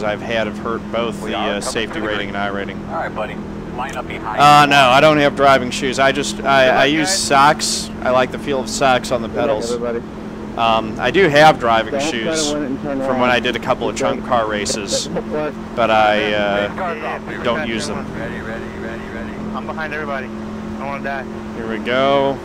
challenges I've had have hurt both the safety rating and iRating. All right, buddy. Line up behind. No, I don't have driving shoes. I use socks. I like the feel of socks on the pedals. I do have driving shoes from when I did a couple of chunk car races, but I don't use them. Ready. I'm behind everybody. I don't want to die. Here we go.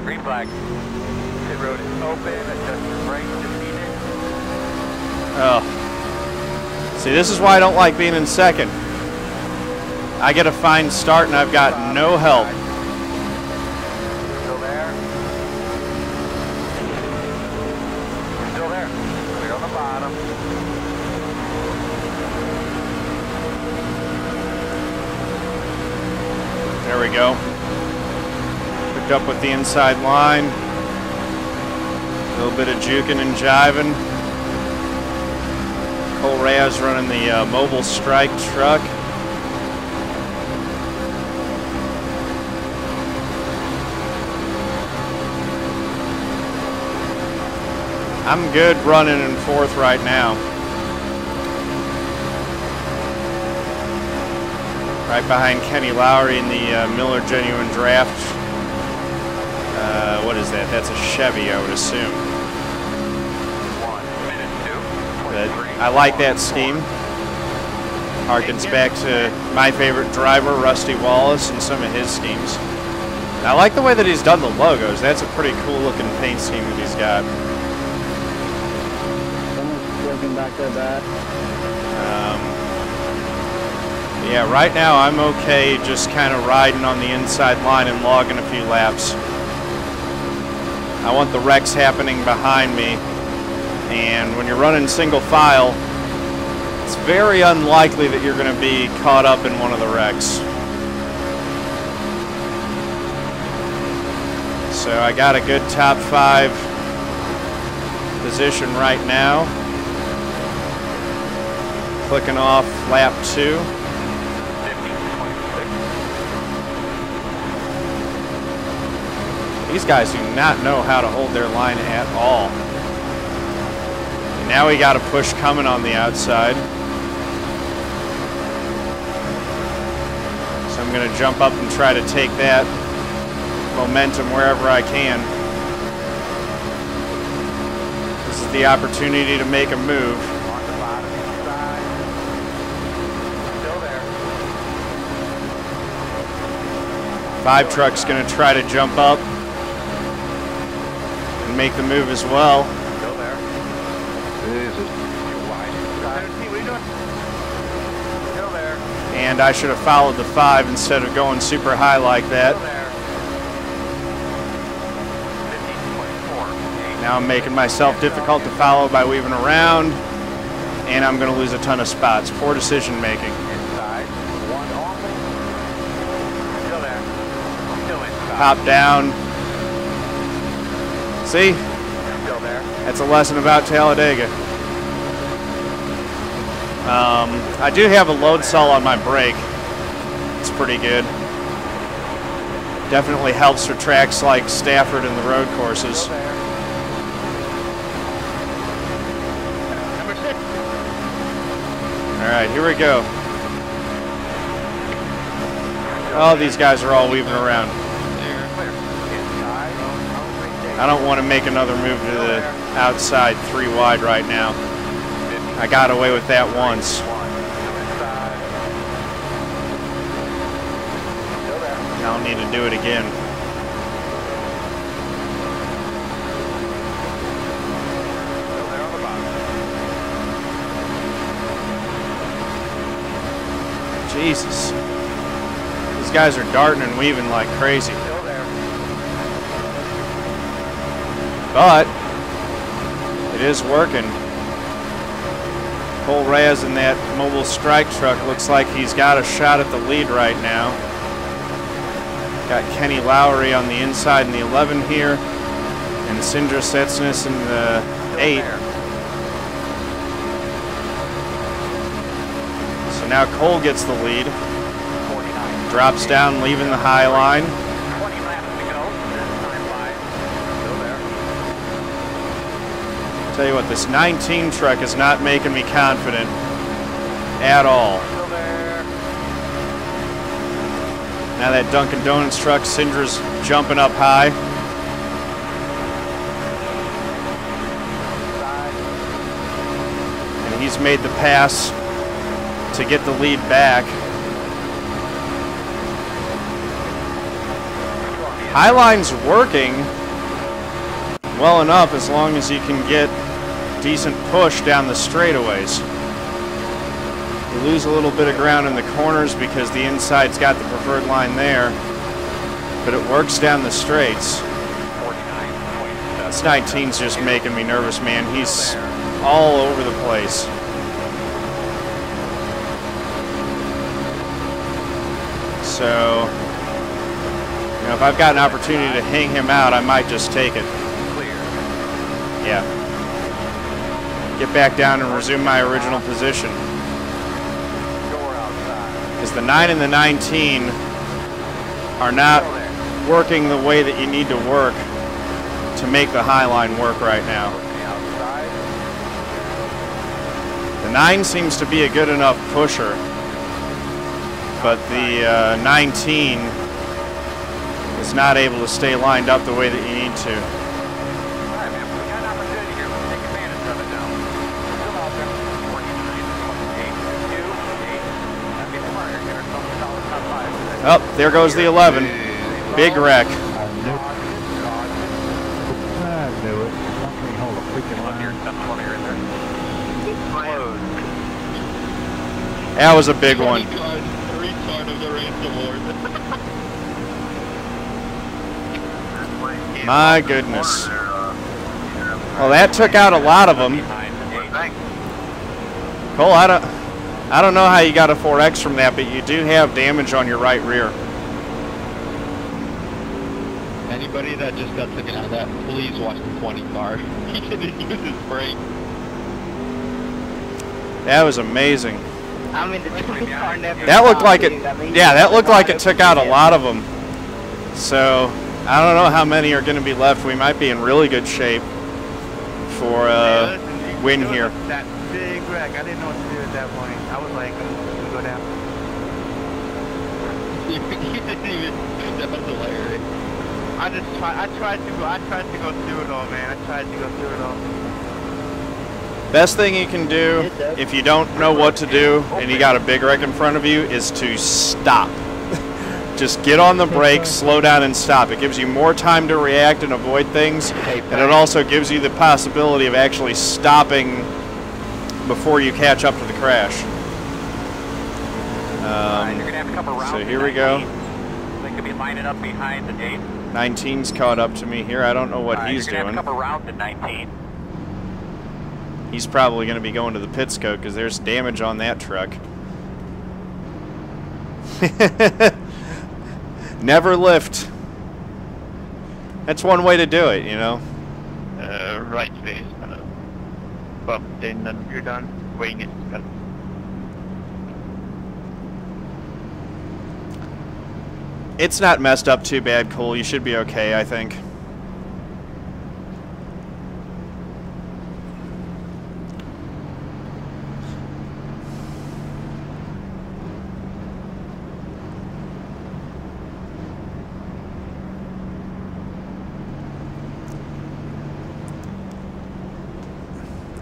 Green flag. Pit road is open. Adjust your brakes if needed. Oh. See, this is why I don't like being in second. I get a fine start and I've got no help. Still there. Still there. Clear on the bottom. There we go. Picked up with the inside line. A little bit of juking and jiving. Cole Reyes running the mobile strike truck. I'm good running in fourth right now. Right behind Kenny Lowry in the Miller Genuine Draft. What is that? That's a Chevy, I would assume. 1 minute 2. But I like that scheme. Harkens back to my favorite driver, Rusty Wallace, and some of his schemes. And I like the way that he's done the logos. That's a pretty cool looking paint scheme that he's got. Back there bad. Yeah, right now I'm okay just kind of riding on the inside line and logging a few laps. I want the wrecks happening behind me, and when you're running single file, it's very unlikely that you're going to be caught up in one of the wrecks. So I got a good top 5 position right now. Clicking off lap 2. These guys do not know how to hold their line at all. And now we got a push coming on the outside. So I'm going to jump up and try to take that momentum wherever I can. This is the opportunity to make a move. 5 truck's going to try to jump up and make the move as well. Still there. Still there. And I should have followed the 5 instead of going super high like that. Now I'm making myself difficult to follow by weaving around, and I'm going to lose a ton of spots. Poor decision making. Hop down. See? That's a lesson about Talladega. I do have a load cell on my brake. It's pretty good. Definitely helps for tracks like Stafford and the road courses. All right, here we go. Oh, these guys are all weaving around. I don't want to make another move to the outside 3 wide right now. I got away with that once. I don't need to do it again. Jesus. These guys are darting and weaving like crazy. But it is working. Cole Reyes in that mobile strike truck looks like he's got a shot at the lead right now. Got Kenny Lowry on the inside in the 11 here, and Sindre Setsaas in the 8. So now Cole gets the lead. Drops down, leaving the high line. Tell you what, this 19 truck is not making me confident at all. Still there. Now that Dunkin' Donuts truck, Sindre's jumping up high. And he's made the pass to get the lead back. Highline's working well enough as long as you can get decent push down the straightaways. You lose a little bit of ground in the corners because the inside's got the preferred line there, but it works down the straights. This 19's just making me nervous, man. He's all over the place. So, you know, if I've got an opportunity to hang him out, I might just take it. Yeah. Get back down and resume my original position. Because the 9 and the 19 are not working the way that you need to work to make the high line work right now. The 9 seems to be a good enough pusher, but the 19 is not able to stay lined up the way that you need to. Oh, there goes the 11. Big wreck. I knew it. Something hold a freaking line. That was a big one. My goodness. Well, that took out a lot of them. Cole, I don't know how you got a 4X from that, but you do have damage on your right rear. Anybody that just got taken out of that, please watch the 20 car. He didn't use his brake. That was amazing. I mean, the 20 car never. That looked like it. Yeah, that looked like it took out a lot of them. So I don't know how many are going to be left. We might be in really good shape for a win here. That big wreck. I didn't know what to do at that point. I was like, I'm gonna go down. That was hilarious. I tried to go through it all, man. I tried to go through it all. Best thing you can do if you don't know what to do and you got a big wreck in front of you is to stop. Just get on the brakes, slow down, and stop. It gives you more time to react and avoid things, and it also gives you the possibility of actually stopping before you catch up to the crash. So here we go. They could be lining up behind the gate. 19's caught up to me here. I don't know what he's you're gonna doing. have a couple rounds at 19. He's probably going to be going to the pits code because there's damage on that truck. Never lift. That's one way to do it, you know. Right space. Bump, then you're done. Waiting it. It's not messed up too bad, Cole. You should be okay, I think.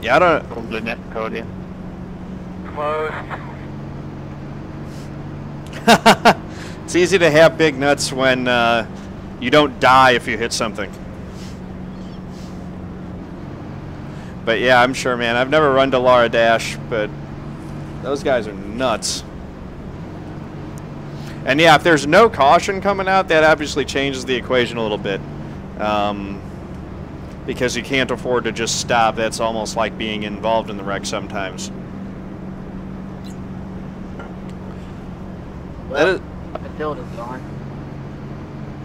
Yeah, I don't. The net code in. Close. It's easy to have big nuts when you don't die if you hit something. But yeah, I'm sure, man. I've never run to Lara Dash, but those guys are nuts. And yeah, if there's no caution coming out, that obviously changes the equation a little bit. Because you can't afford to just stop. That's almost like being involved in the wreck sometimes. Well, the build is gone.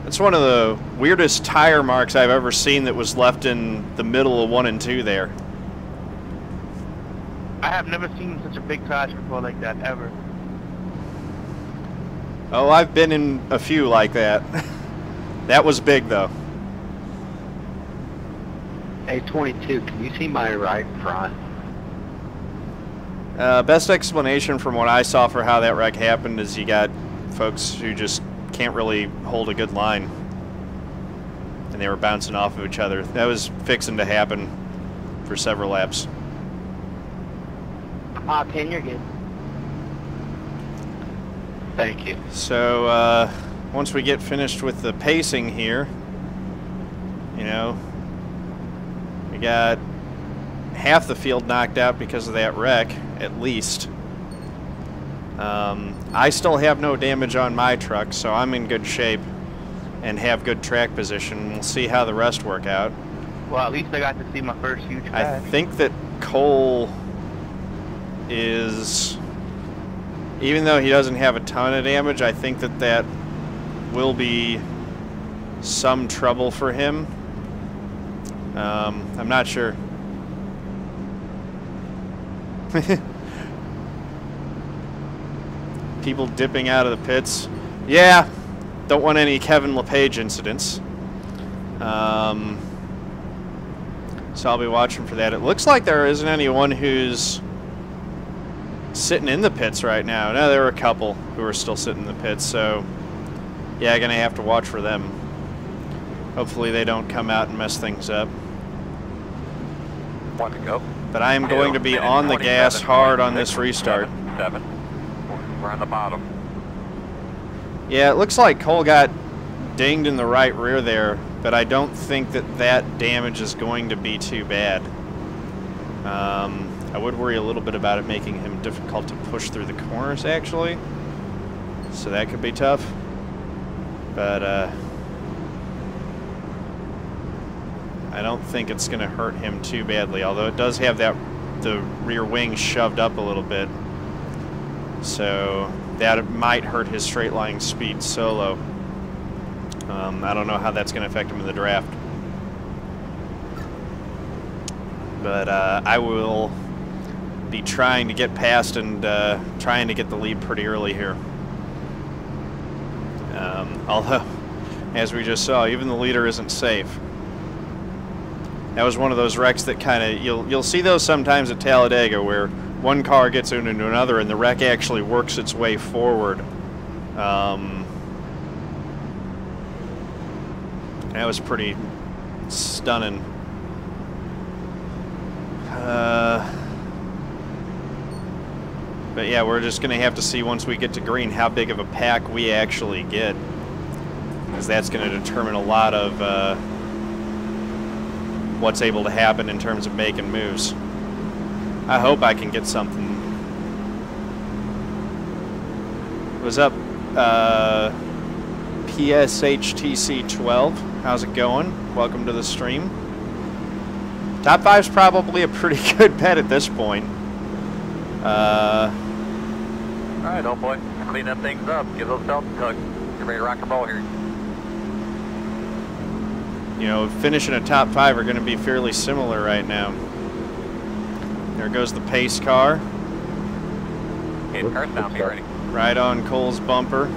That's one of the weirdest tire marks I've ever seen that was left in the middle of 1 and 2 there. I have never seen such a big crash before like that, ever. Oh, I've been in a few like that. That was big, though. Hey, 22, can you see my right front? Best explanation from what I saw for how that wreck happened is you got folks who just can't really hold a good line. And they were bouncing off of each other. That was fixing to happen for several laps. Pin, you're good. Thank you. So, once we get finished with the pacing here, you know, we got half the field knocked out because of that wreck, at least. I still have no damage on my truck, so I'm in good shape and have good track position. We'll see how the rest work out. Well, at least I got to see my first huge I crash. think that Cole is, even though he doesn't have a ton of damage, I think that that will be some trouble for him. I'm not sure. People dipping out of the pits. Yeah, don't want any Kevin LePage incidents. So I'll be watching for that. It looks like there isn't anyone who's sitting in the pits right now. No, there were a couple who are still sitting in the pits, so yeah, gonna have to watch for them. Hopefully they don't come out and mess things up. One to go. But I am going to be on the gas hard on this restart. 7. We're on the bottom. Yeah, it looks like Cole got dinged in the right rear there, but I don't think that that damage is going to be too bad. I would worry a little bit about it making him difficult to push through the corners, actually. So that could be tough. But, I don't think it's going to hurt him too badly, although it does have that the rear wing shoved up a little bit. So that might hurt his straight line speed solo. I don't know how that's going to affect him in the draft. But I will be trying to get past and trying to get the lead pretty early here. Although, as we just saw, even the leader isn't safe. That was one of those wrecks that kind of, you'll see those sometimes at Talladega where one car gets into another and the wreck actually works its way forward. That was pretty stunning. But yeah, we're just going to have to see once we get to green how big of a pack we actually get, because that's going to determine a lot of what's able to happen in terms of making moves. I hope I can get something. What's up, PSHTC12? How's it going? Welcome to the stream. Top 5's probably a pretty good bet at this point. Alright, old boy. Clean them things up. Give those belts a tug. Get ready to rock and roll here. You know, finishing a top 5 are going to be fairly similar right now. There goes the pace car. Okay, car's down. Be ready. Right on Cole's bumper.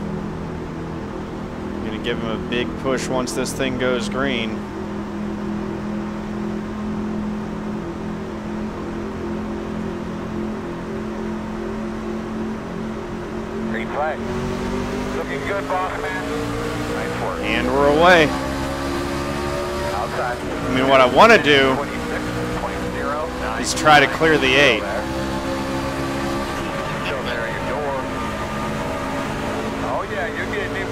Going to give him a big push once this thing goes green. Green flag. Looking good, boss man. Nice work. And we're away. Outside. I mean, what I want to do 26.0. is try to clear the 8. Still there at your door. Oh yeah, you're getting him.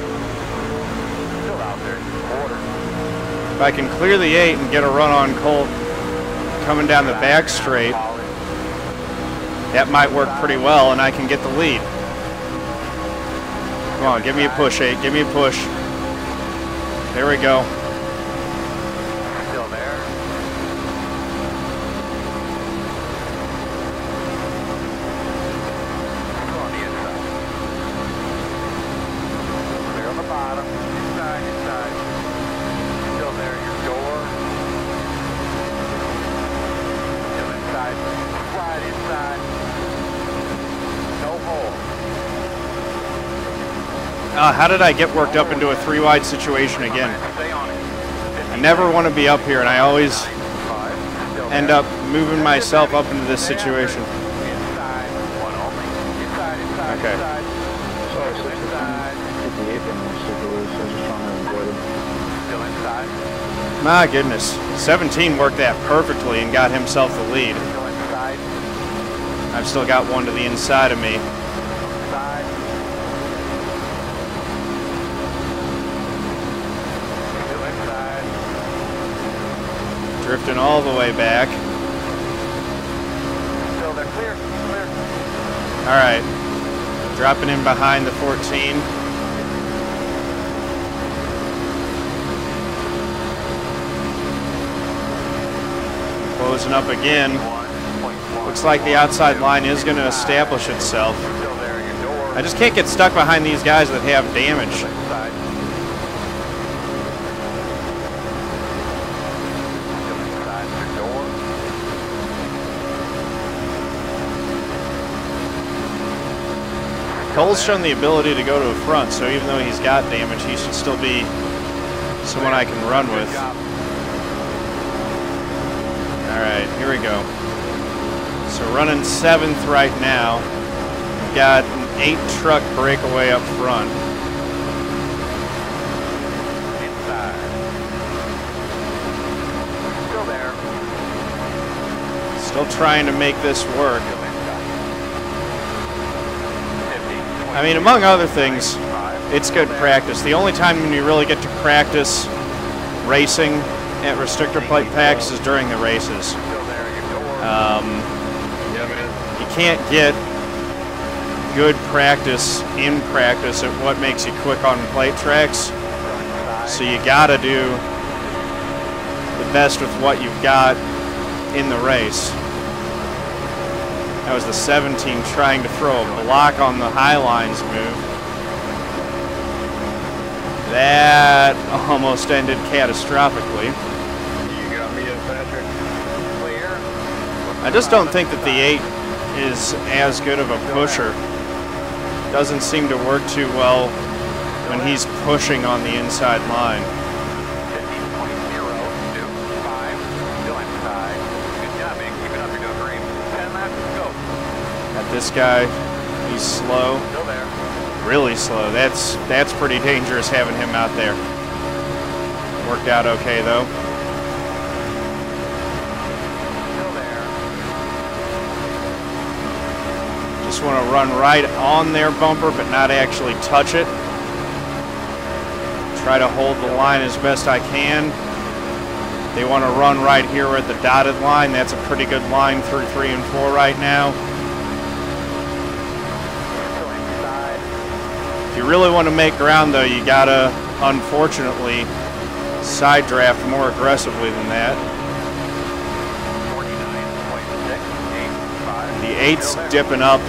Still out there. Quarter. If I can clear the 8 and get a run on Cole coming down the back straight, that might work pretty well, and I can get the lead. Come on, give me a push, 8. Give me a push. There we go. Still there. Go on the inside. Clear on the bottom. Inside, inside. Still there at your door. Still inside. Slide inside. No hole. How did I get worked up into a 3-wide situation again? Stay on it. I never want to be up here, and I always end up moving myself up into this situation. Inside, one only. Inside, Okay. inside. Inside. Still inside. My goodness. 17 worked that perfectly and got himself the lead. Still inside. I've still got one to the inside of me. Inside. Still inside. Drifting all the way back. Still there. Clear. Clear. All right. Dropping in behind the 14. Closing up again. 1.1. Looks like the outside line is going to establish itself. Still there. Your door. I just can't get stuck behind these guys that have damage. Inside. Still inside your door. Cole's shown the ability to go to the front, so even though he's got damage, he should still be someone I can run with. Good job. All right, here we go. So running 7th right now. We've got an 8-truck breakaway up front. Inside. Still there. Still trying to make this work. Still inside. 50, 20, I mean, among other things, 5. it's good practice. The only time when you really get to practice racing at restrictor plate packs is during the races. Still there. Your door. Yeah, man. You can't get good practice in practice at what makes you quick on plate tracks. So you gotta do the best with what you've got in the race. That was the 17 trying to throw a block on the high lines move. That almost ended catastrophically. You got me in, Patrick. Clear. I just don't think that the 8 is as good of a pusher. Doesn't seem to work too well when he's pushing on the inside line. 50.025. Still inside. Good job, man. Keep it up. You're doing great. 10 laps to go. Got this guy, he's slow, Still there. really slow. That's pretty dangerous having him out there. Worked out okay though. Still there. Just want to run right on their bumper but not actually touch it. Try to hold the line as best I can. They want to run right here at the dotted line. That's a pretty good line through 3 and 4 right now. Still inside. If you really want to make ground though, you gotta, unfortunately, side draft more aggressively than that. 49.685. The 8's dipping up,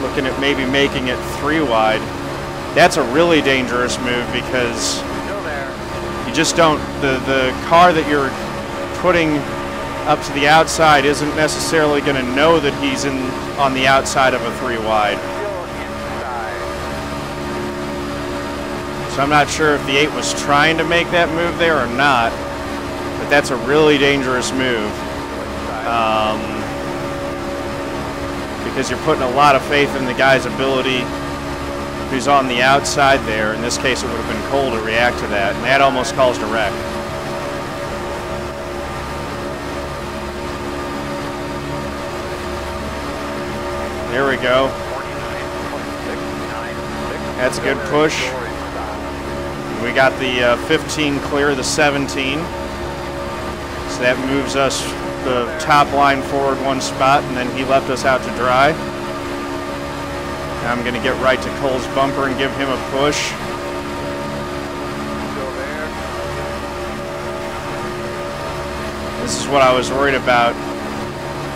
looking at maybe making it 3 wide. That's a really dangerous move because Still there. you just don't, the car that you're putting up to the outside isn't necessarily going to know that he's on the outside of a 3 wide. Still inside. So I'm not sure if the 8 was trying to make that move there or not, but that's a really dangerous move. Because you're putting a lot of faith in the guy's ability who's on the outside there. In this case, it would have been Cole to react to that, and that almost caused a wreck. There we go. 49.696. That's a good push. We got the 15 clear of the 17. So that moves us the top line forward 1 spot, and then he left us out to dry. Now I'm going to get right to Cole's bumper and give him a push. Still there. This is what I was worried about.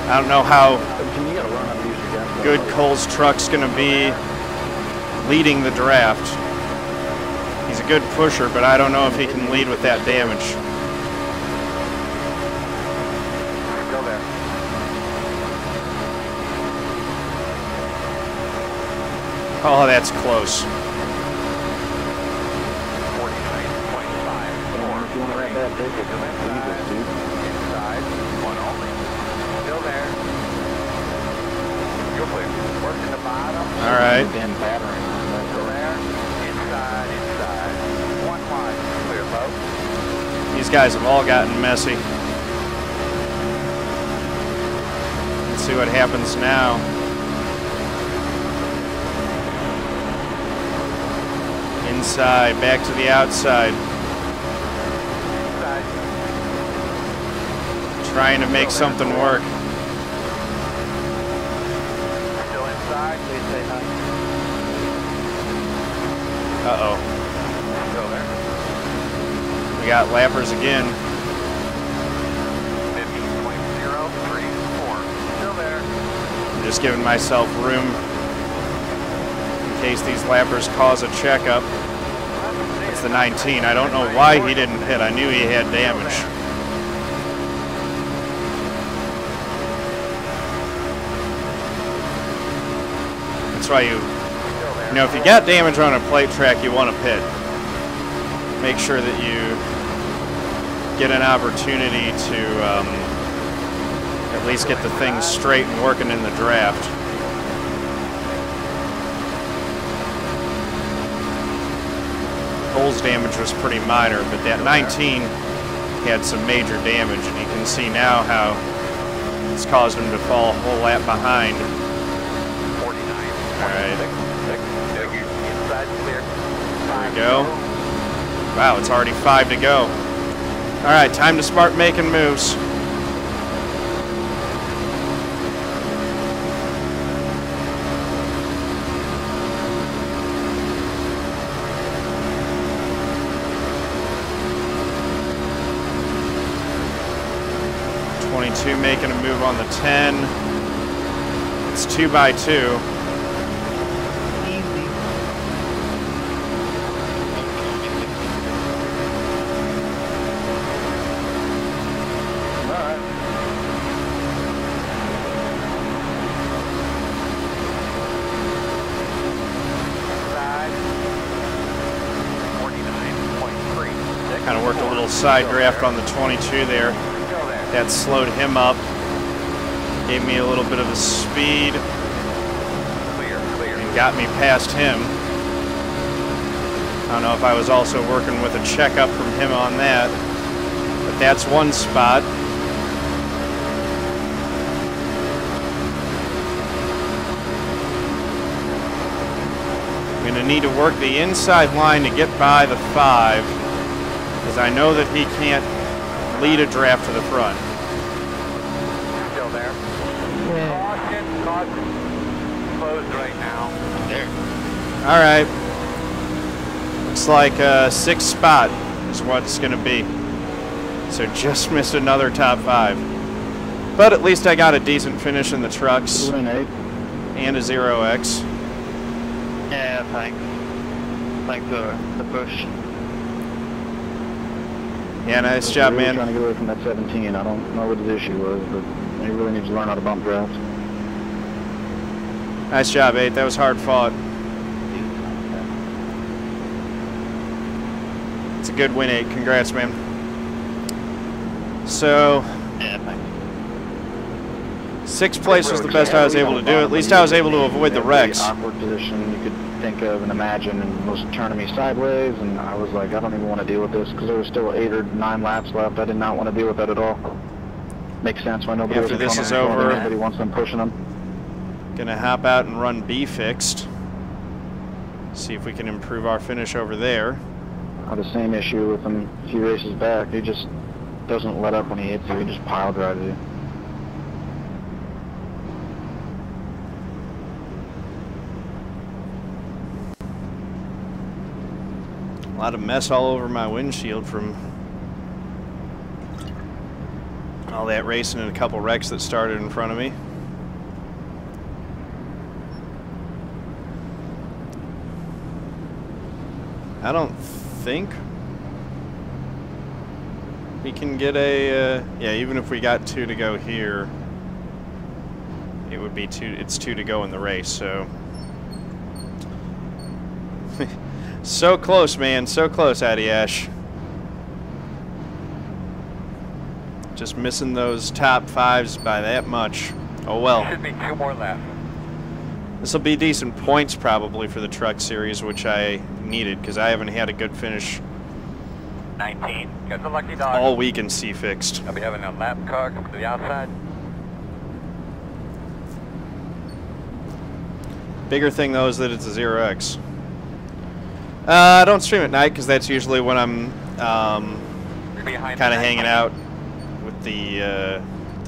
I don't know how good Cole's truck's going to be leading the draft. He's a good pusher, but I don't know if he can lead with that damage. Still there. Oh, that's close. 49.54. Still inside. inside, one only. Still there. You're clear. Working the bottom. All right. Still there. Inside. One wide. Clear low. These guys have all gotten messy. Let's see what happens now. Inside, back to the outside. Inside. Trying to make something work. Still inside. Please say hi. Uh-oh. Still there. We got lappers again. 50.034. Still there. I'm just giving myself room in case these lappers cause a checkup. It's the 19. I don't know why he didn't hit. I knew he had damage. That's why you know, if you got damage on a plate track, you want to pit. Make sure that you get an opportunity to at least get the things straight and working in the draft. Cole's damage was pretty minor, but that 19 had some major damage, and you can see now how it's caused him to fall a whole lap behind. 49. All right. Inside clear. There we go. Wow, it's already 5 to go. All right, time to start making moves. Making a move on the 10. It's 2 by 2. Easy. Alright. Side. 49.3. Kind of worked a little side draft on the 22 there. That slowed him up. Gave me a little bit of a speed. Clear. And got me past him. I don't know if I was also working with a checkup from him on that. But that's one spot. I'm going to need to work the inside line to get by the 5. Because I know that he can't lead a draft to the front. Still there. Caution. Closed right now. There. All right. Looks like a 6th spot is what it's going to be. So just missed another top 5. But at least I got a decent finish in the trucks and a 0X. Yeah, thanks. Thanks for the push. Yeah, nice job, man. Trying to get away from that 17. I don't know what the issue was, but he really needs to learn how to bump draft. Nice job, 8. That was hard fought. It's a good win, 8. Congrats, man. So, Yeah, thanks. 6th place was the best I was able to do. At least I was able to avoid the wrecks. Awkward position you could think of and imagine, and was turning me sideways, and I was like, I don't even want to deal with this, because there was still 8 or 9 laps left. I did not want to deal with that at all. Makes sense why nobody After this is over, nobody wants them pushing them. Gonna hop out and run B fixed. See if we can improve our finish over there. I had the same issue with him a few races back. He just doesn't let up when he hits you. He just pile drives you. A lot of mess all over my windshield from all that racing and a couple wrecks that started in front of me. I don't think we can get a, yeah, even if we got 2 to go here, it would be 2, it's 2 to go in the race, so. So close, man, so close, Addy Ash. Just missing those top 5s by that much. Oh well. Should be 2 more laps. This will be decent points probably for the truck series, which I needed because I haven't had a good finish 19. Got the lucky dog. all week in C Fixed. I'll be having a lap car come to the outside. Bigger thing though is that it's a 0x. I don't stream at night because that's usually when I'm kind of hanging out with the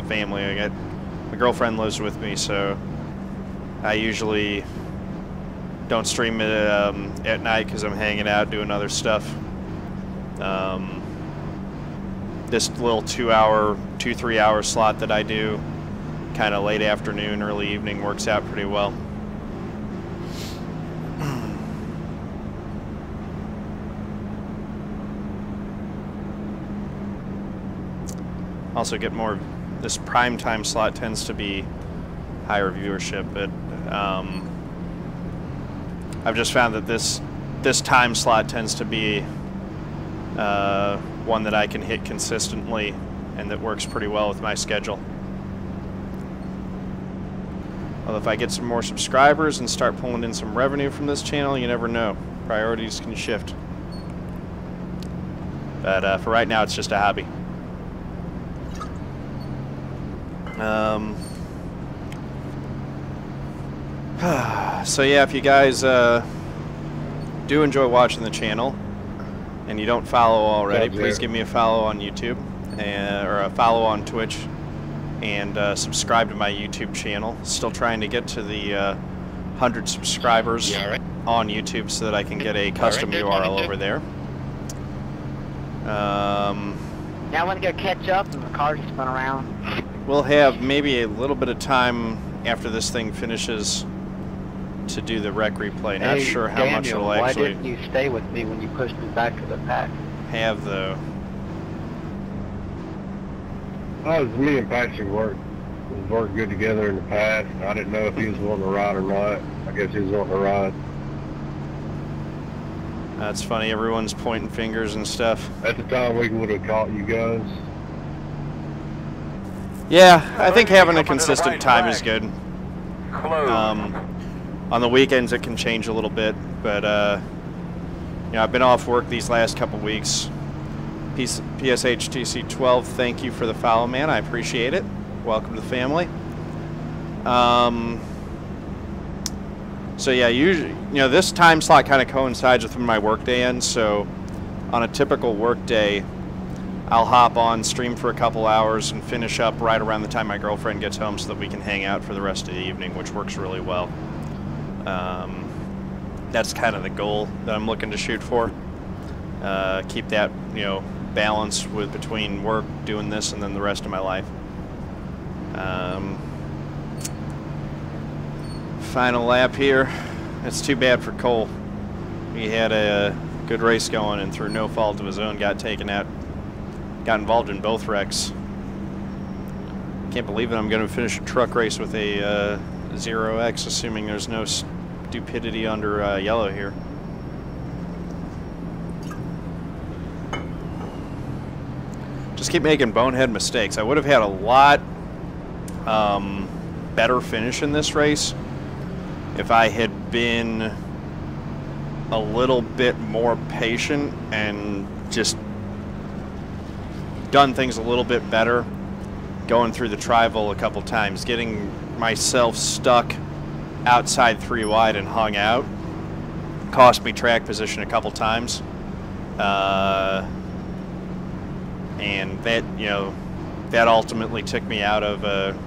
family. I got my girlfriend lives with me, so I usually don't stream it at night because I'm hanging out doing other stuff. This little 2-3 hour slot that I do, kind of late afternoon, early evening, works out pretty well. Also get more, this prime time slot tends to be higher viewership, but I've just found that this time slot tends to be one that I can hit consistently and that works pretty well with my schedule. Well, if I get some more subscribers and start pulling in some revenue from this channel, you never know. Priorities can shift. But for right now, it's just a hobby. So yeah, if you guys do enjoy watching the channel and you don't follow already, please give me a follow on YouTube or a follow on Twitch, and subscribe to my YouTube channel. Still trying to get to the 100 subscribers on YouTube so that I can get a custom URL over there. Now I want to go catch up and the car just spun around. We'll have maybe a little bit of time after this thing finishes to do the rec replay. Not sure how much it'll actually. Why didn't you stay with me when you pushed me back to the pack? Have though. Well, me and Patrick worked good together in the past. I didn't know if he was wanting to ride or not. I guess he was wanting to ride. That's funny. Everyone's pointing fingers and stuff. At the time, we would have caught you guys. Yeah, I think having a consistent time is good. On the weekends it can change a little bit, but you know, I've been off work these last couple weeks. PSHTC12, thank you for the follow, man. I appreciate it. Welcome to the family. So yeah, usually, you know, this time slot kind of coincides with when my work day ends. So on a typical work day, I'll hop on, stream for a couple hours, and finish up right around the time my girlfriend gets home so that we can hang out for the rest of the evening, which works really well. That's kind of the goal that I'm looking to shoot for. Keep that, you know, balance with between work, doing this, and then the rest of my life. Final lap here. It's too bad for Cole. He had a good race going, and through no fault of his own, got taken out. Got involved in both wrecks. Can't believe that I'm going to finish a truck race with a 0x, assuming there's no stupidity under yellow here. Just keep making bonehead mistakes. I would have had a lot better finish in this race if I had been a little bit more patient and just done things a little bit better, going through the tri-vol a couple times, getting myself stuck outside 3 wide and hung out cost me track position a couple times, and that, you know, that ultimately took me out of a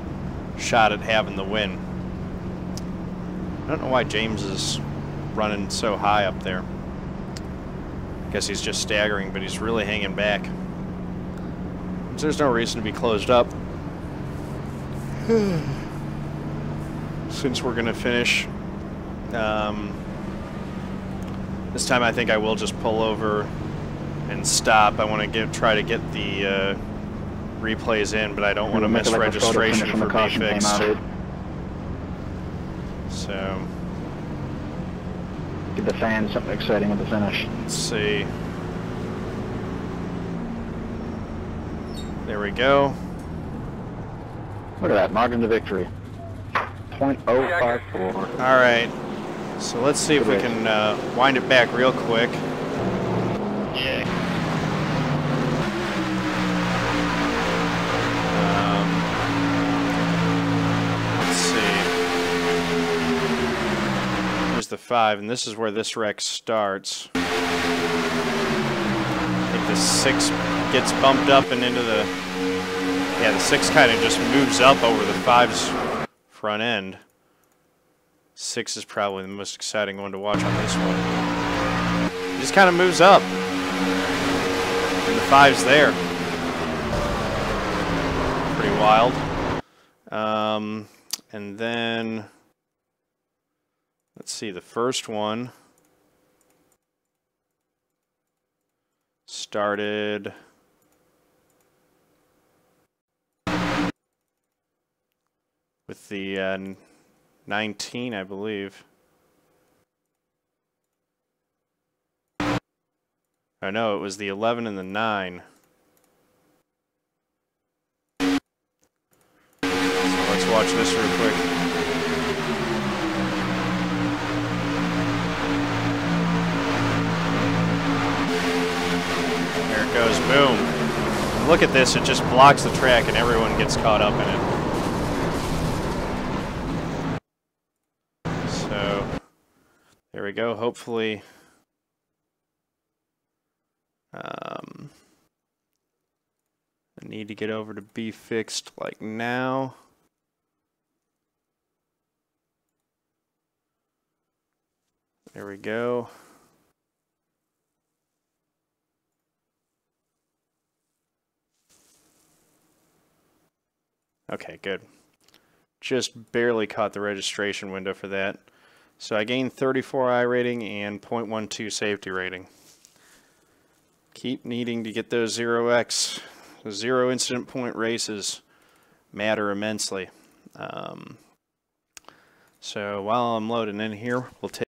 shot at having the win. I don't know why James is running so high up there. Guess he's just staggering, but he's really hanging back. There's no reason to be closed up. Since we're going to finish. This time I think I will just pull over and stop. I want to try to get the replays in, but I don't want to miss registration for B Fixed. So give the fans something exciting with the finish. Let's see. There we go. Look at that, margin to victory. 0.054. All right. So let's see if we can wind it back real quick. Yeah. Let's see. Here's the 5, and this is where this wreck starts. I think the 6 gets bumped up and into the... Yeah, the 6 kind of just moves up over the 5's front end. 6 is probably the most exciting one to watch on this one. It just kind of moves up. And the 5's there. Pretty wild. And then, let's see, the first one started with the 19, I believe. Oh no, it was the 11 and the 9. So let's watch this real quick. There it goes, boom. Look at this, it just blocks the track and everyone gets caught up in it. There we go. Hopefully, I need to get over to be fixed like now. There we go. Okay, good. Just barely caught the registration window for that. So I gained 34 iRating and 0.12 safety rating. Keep needing to get those 0x, 0 incident point races matter immensely. So while I'm loading in here, we'll take